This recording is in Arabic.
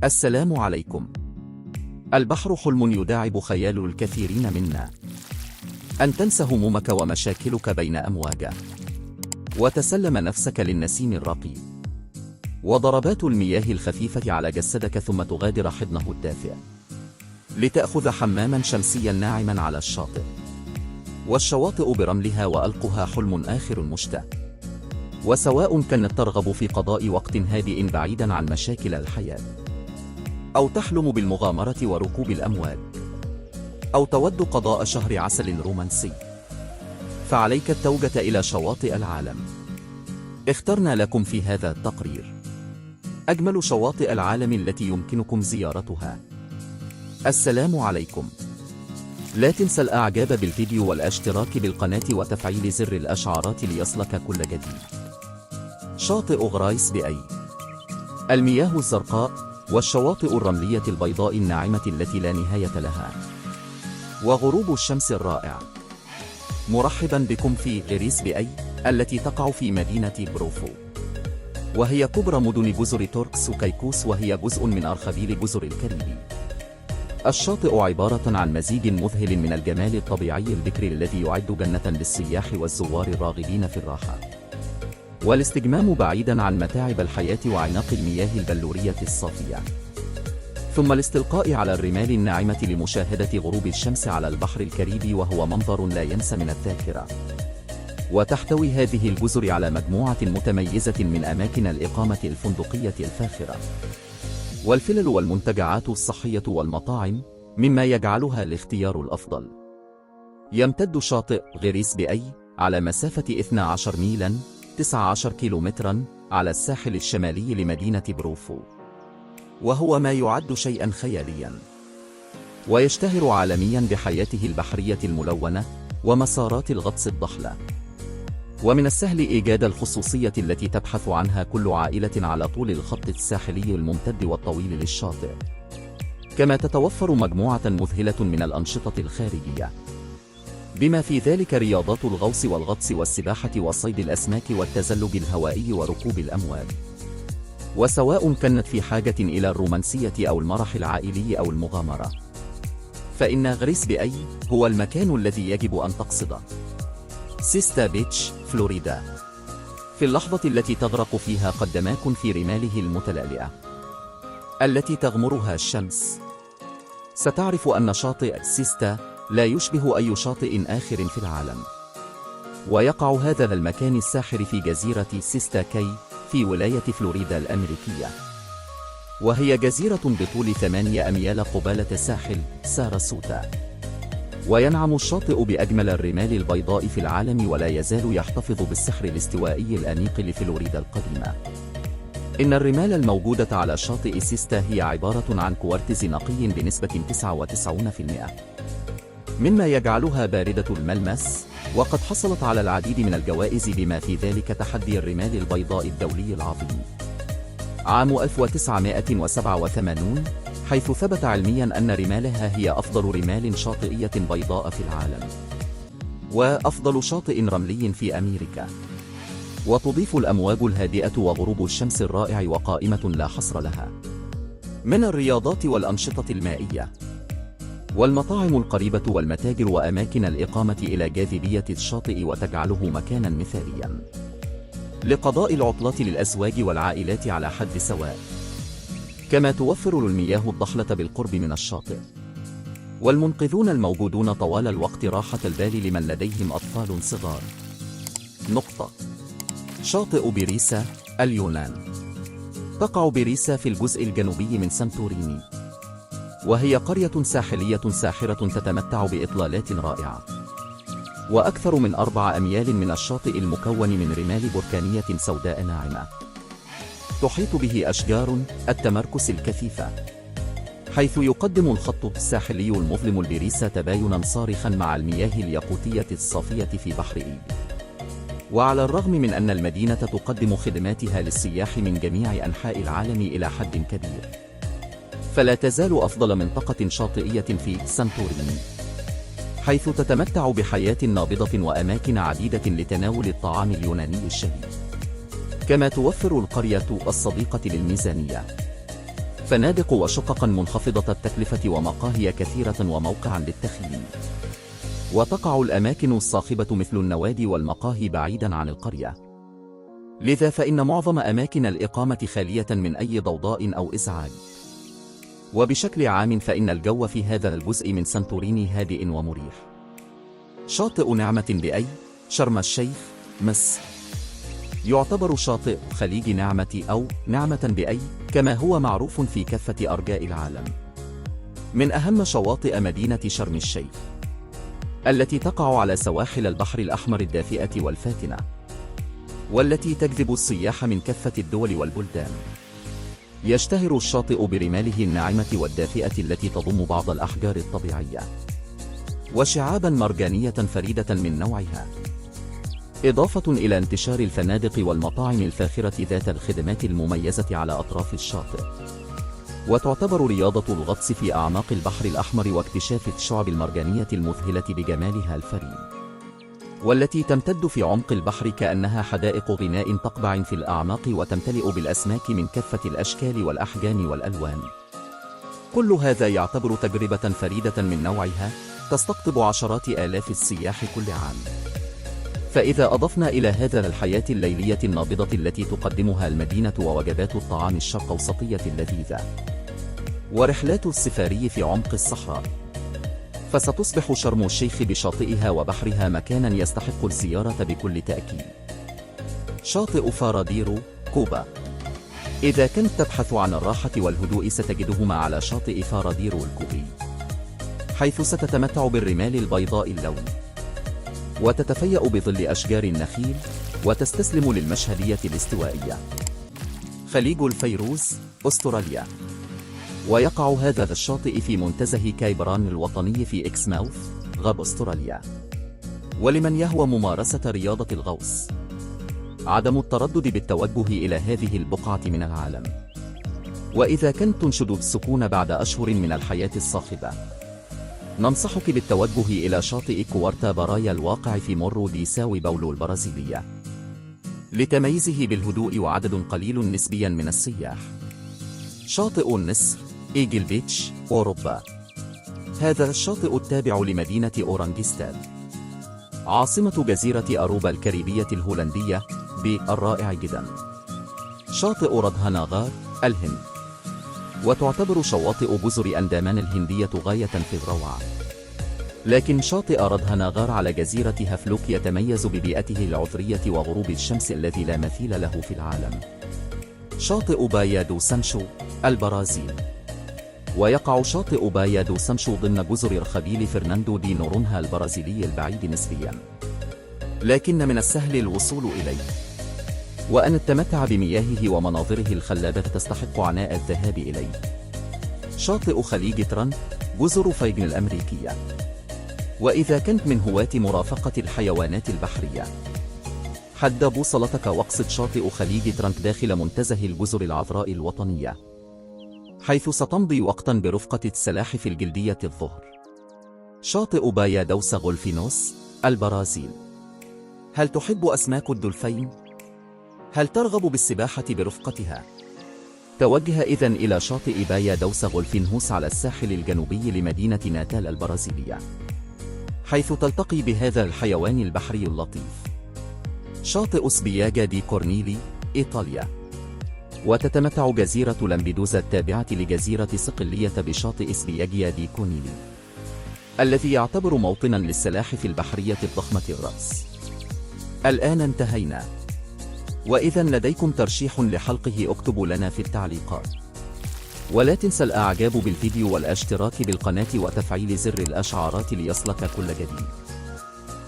السلام عليكم. البحر حلم يداعب خيال الكثيرين منا. أن تنسى همومك ومشاكلك بين أمواجه، وتسلم نفسك للنسيم الرقي وضربات المياه الخفيفة على جسدك، ثم تغادر حضنه الدافئ لتأخذ حماما شمسيا ناعما على الشاطئ. والشواطئ برملها وألقها حلم آخر مشتاق. وسواء كانت ترغب في قضاء وقت هادئ بعيدا عن مشاكل الحياة، أو تحلم بالمغامرة وركوب الأمواج، أو تود قضاء شهر عسل رومانسي، فعليك التوجة إلى شواطئ العالم. اخترنا لكم في هذا التقرير أجمل شواطئ العالم التي يمكنكم زيارتها. السلام عليكم. لا تنسى الإعجاب بالفيديو والاشتراك بالقناة وتفعيل زر الأشعارات ليصلك كل جديد. شاطئ غريس بأي. المياه الزرقاء والشواطئ الرملية البيضاء الناعمة التي لا نهاية لها، وغروب الشمس الرائع. مرحبا بكم في غريس بأي التي تقع في مدينة بروفو، وهي كبرى مدن جزر توركس وكيكوس، وهي جزء من أرخبيل جزر الكاريبي. الشاطئ عبارة عن مزيج مذهل من الجمال الطبيعي البكري الذي يعد جنة للسياح والزوار الراغبين في الراحة والاستجمام بعيدا عن متاعب الحياة وعناق المياه البلورية الصافية، ثم الاستلقاء على الرمال الناعمة لمشاهدة غروب الشمس على البحر الكاريبي، وهو منظر لا ينسى من الذاكرة. وتحتوي هذه الجزر على مجموعة متميزة من أماكن الإقامة الفندقية الفاخرة والفلل والمنتجعات الصحية والمطاعم، مما يجعلها الاختيار الأفضل. يمتد شاطئ غريس بأي على مسافة 12 ميلا 19 كيلومترا على الساحل الشمالي لمدينة بروفو، وهو ما يعد شيئا خياليا، ويشتهر عالميا بحياته البحرية الملونة ومسارات الغطس الضحلة. ومن السهل إيجاد الخصوصية التي تبحث عنها كل عائلة على طول الخط الساحلي الممتد والطويل للشاطئ، كما تتوفر مجموعة مذهلة من الأنشطة الخارجية، بما في ذلك رياضات الغوص والغطس والسباحة وصيد الأسماك والتزلج الهوائي وركوب الأمواج. وسواء كانت في حاجة إلى الرومانسية أو المرح العائلي أو المغامرة، فإن غريس بأي هو المكان الذي يجب أن تقصده. سيستا بيتش، فلوريدا. في اللحظة التي تغرق فيها قدماك في رماله المتلألئة التي تغمرها الشمس، ستعرف أن شاطئ سيستا لا يشبه أي شاطئ آخر في العالم. ويقع هذا المكان الساحر في جزيرة سيستا كاي في ولاية فلوريدا الأمريكية، وهي جزيرة بطول 8 أميال قبالة ساحل ساراسوتا. وينعم الشاطئ بأجمل الرمال البيضاء في العالم، ولا يزال يحتفظ بالسحر الاستوائي الأنيق لفلوريدا القديمة. إن الرمال الموجودة على شاطئ سيستا هي عبارة عن كوارتز نقي بنسبة 99%، مما يجعلها باردة الملمس، وقد حصلت على العديد من الجوائز، بما في ذلك تحدي الرمال البيضاء الدولي العظيم عام 1987، حيث ثبت علميا أن رمالها هي أفضل رمال شاطئية بيضاء في العالم، وأفضل شاطئ رملي في أمريكا. وتضيف الأمواج الهادئة وغروب الشمس الرائع وقائمة لا حصر لها من الرياضات والأنشطة المائية والمطاعم القريبة والمتاجر وأماكن الإقامة إلى جاذبية الشاطئ، وتجعله مكانا مثاليا لقضاء العطلات للأزواج والعائلات على حد سواء. كما توفر المياه الضحلة بالقرب من الشاطئ، والمنقذون الموجودون طوال الوقت راحة البال لمن لديهم أطفال صغار. شاطئ بيريسا، اليونان. تقع بيريسا في الجزء الجنوبي من سانتوريني، وهي قرية ساحلية ساحرة تتمتع بإطلالات رائعة، وأكثر من 4 أميال من الشاطئ المكون من رمال بركانية سوداء ناعمة، تحيط به أشجار التمركز الكثيفة، حيث يقدم الخط الساحلي المظلم البيريسا تباينا صارخا مع المياه الياقوتية الصافية في بحر إيب. وعلى الرغم من أن المدينة تقدم خدماتها للسياح من جميع أنحاء العالم إلى حد كبير، فلا تزال أفضل منطقة شاطئية في سانتوريني، حيث تتمتع بحياة نابضة وأماكن عديدة لتناول الطعام اليوناني الشهي. كما توفر القرية الصديقة للميزانية فنادق وشققا منخفضة التكلفة ومقاهي كثيرة وموقعا للتخييم. وتقع الأماكن الصاخبة مثل النوادي والمقاهي بعيدا عن القرية، لذا فإن معظم أماكن الإقامة خالية من أي ضوضاء أو إزعاج. وبشكل عام فإن الجو في هذا الجزء من سانتوريني هادئ ومريح. شاطئ نعمة بأي شرم الشيخ مصر. يعتبر شاطئ خليج نعمة أو نعمة بأي كما هو معروف في كافة أرجاء العالم من أهم شواطئ مدينة شرم الشيخ، التي تقع على سواحل البحر الأحمر الدافئة والفاتنة، والتي تجذب السياح من كافة الدول والبلدان. يشتهر الشاطئ برماله الناعمة والدافئة التي تضم بعض الأحجار الطبيعية وشعابا مرجانية فريدة من نوعها، إضافة إلى انتشار الفنادق والمطاعم الفاخرة ذات الخدمات المميزة على أطراف الشاطئ. وتعتبر رياضة الغطس في أعماق البحر الأحمر واكتشاف الشعب المرجانية المذهلة بجمالها الفريد، والتي تمتد في عمق البحر كأنها حدائق غناء تقبع في الأعماق وتمتلئ بالأسماك من كافة الأشكال والأحجام والألوان. كل هذا يعتبر تجربة فريدة من نوعها تستقطب عشرات آلاف السياح كل عام. فإذا أضفنا إلى هذا الحياة الليلية النابضة التي تقدمها المدينة ووجبات الطعام الشرق-أوسطية اللذيذة ورحلات السفاري في عمق الصحراء، فستصبح شرم الشيخ بشاطئها وبحرها مكانا يستحق الزيارة بكل تأكيد. شاطئ فاراديرو كوبا. إذا كنت تبحث عن الراحة والهدوء ستجدهما على شاطئ فاراديرو الكوبي، حيث ستتمتع بالرمال البيضاء اللون وتتفيأ بظل أشجار النخيل وتستسلم للمشهدية الاستوائية. خليج الفيروز أستراليا. ويقع هذا الشاطئ في منتزه كايبران الوطني في إكسماوث غرب أستراليا. ولمن يهوى ممارسة رياضة الغوص، عدم التردد بالتوجه إلى هذه البقعة من العالم. وإذا كنت تنشد السكون بعد أشهر من الحياة الصاخبة، ننصحك بالتوجه إلى شاطئ كوارتا برايا الواقع في مورو دي ساو باولو البرازيلية، لتميزه بالهدوء وعدد قليل نسبيا من السياح. شاطئ النسر إيجل بيتش أوروبا. هذا الشاطئ التابع لمدينة أورانجستاد، عاصمة جزيرة أروبا الكاريبية الهولندية بالرائع جدا. شاطئ رادهاناغار الهند. وتعتبر شواطئ جزر أندامان الهندية غاية في الروعة، لكن شاطئ رادهاناغار على جزيرة هافلوك يتميز ببيئته العذرية وغروب الشمس الذي لا مثيل له في العالم. شاطئ بايا دو سانشو البرازيل. ويقع شاطئ بايا دو سانشو ضمن جزر رخبيل فرناندو دي نورونها البرازيلي البعيد نسبيا، لكن من السهل الوصول إليه، وأن التمتع بمياهه ومناظره الخلابة تستحق عناء الذهاب إليه. شاطئ خليج ترنت جزر فيجن الأمريكية. وإذا كنت من هواة مرافقة الحيوانات البحرية، حد بوصلتك واقصد شاطئ خليج ترنت داخل منتزه الجزر العذراء الوطنية، حيث ستمضي وقتا برفقة السلاحف الجلدية الظهر. شاطئ بايا دوسا غولفينوس البرازيل. هل تحب أسماك الدولفين؟ هل ترغب بالسباحة برفقتها؟ توجه إذن إلى شاطئ بايا دوسا غولفينوس على الساحل الجنوبي لمدينة ناتال البرازيلية، حيث تلتقي بهذا الحيوان البحري اللطيف. شاطئ سبياجا دي كورنيلي إيطاليا. وتتمتع جزيرة لامبيدوزا التابعة لجزيرة صقلية بشاطئ سبياجيا دي كورنيلي، الذي يعتبر موطنا للسلاحف البحرية الضخمة الرأس. الآن انتهينا، وإذا لديكم ترشيح لحلقه اكتبوا لنا في التعليقات، ولا تنسى الإعجاب بالفيديو والاشتراك بالقناة وتفعيل زر الإشعارات ليصلك كل جديد.